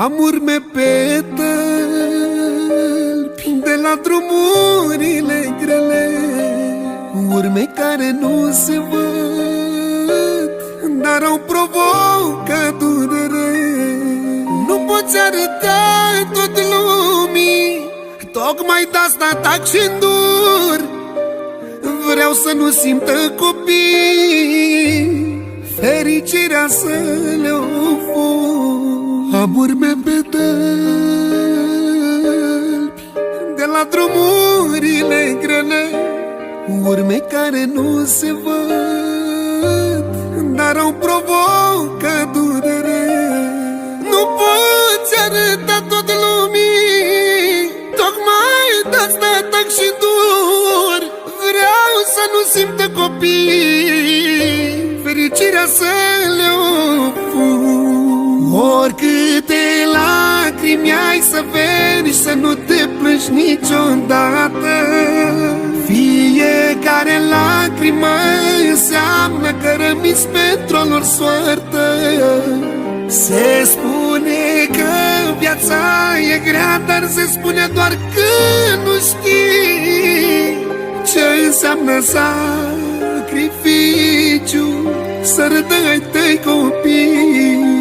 Am urme pe tălpi de la drumurile grele, urme care nu se văd, dar au provocat durere. Nu poți arăta tot lumii, tocmai de-asta tac și îndur. Vreau să nu simtă copii fericirea să le ofer. Am urme pe tălpi de la drumurile grele, urme care nu se văd, dar au provocat durere. Nu poți arăta tot lumii, tocmai de-asta tac și dur. Vreau să nu simtă copii fericirea să le ofer. Oricâte lacrimi ai să veri, să nu te plângi niciodată. Fiecare lacrimă înseamnă că rămiți pentru a lor soartă. Se spune că viața e grea, dar se spune doar că nu știi ce înseamnă sacrificiu, să râdă ai tăi copii.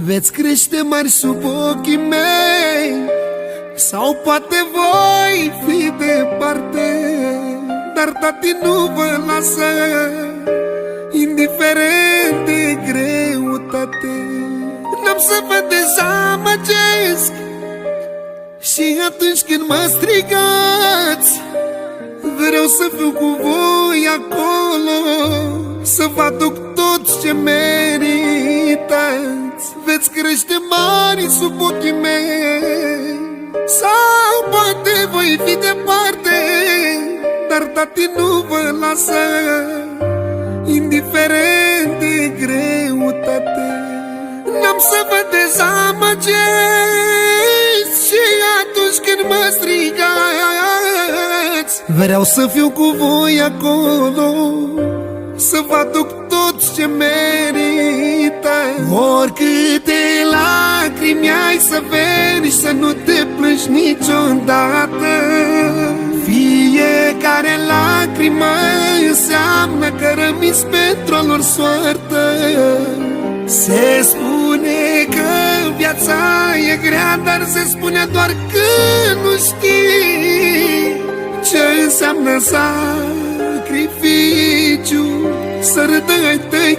Veți crește mari sub ochii mei, sau poate voi fi departe, dar tati nu vă lasă, indiferent de greutate. N-am să vă dezamăgesc și atunci când mă strigați, vreau să fiu cu voi acolo, să vă aduc tot ce meritați. Veți crește mari sub ochii mei, sau poate voi fi departe, dar tati nu vă lasă, indiferent de greutate. N-am să vă dezamăgesc și atunci când mă strigați, vreau să fiu cu voi acolo, să vă aduc tot ce merită. Oricâte lacrimi ai să veri, să nu te plângi niciodată. Fiecare lacrimă înseamnă că rămiți pentru a lor soartă. Se spune că viața e grea, dar se spune doar că nu știi ce înseamnă sacrificiu, să râdă ai tăi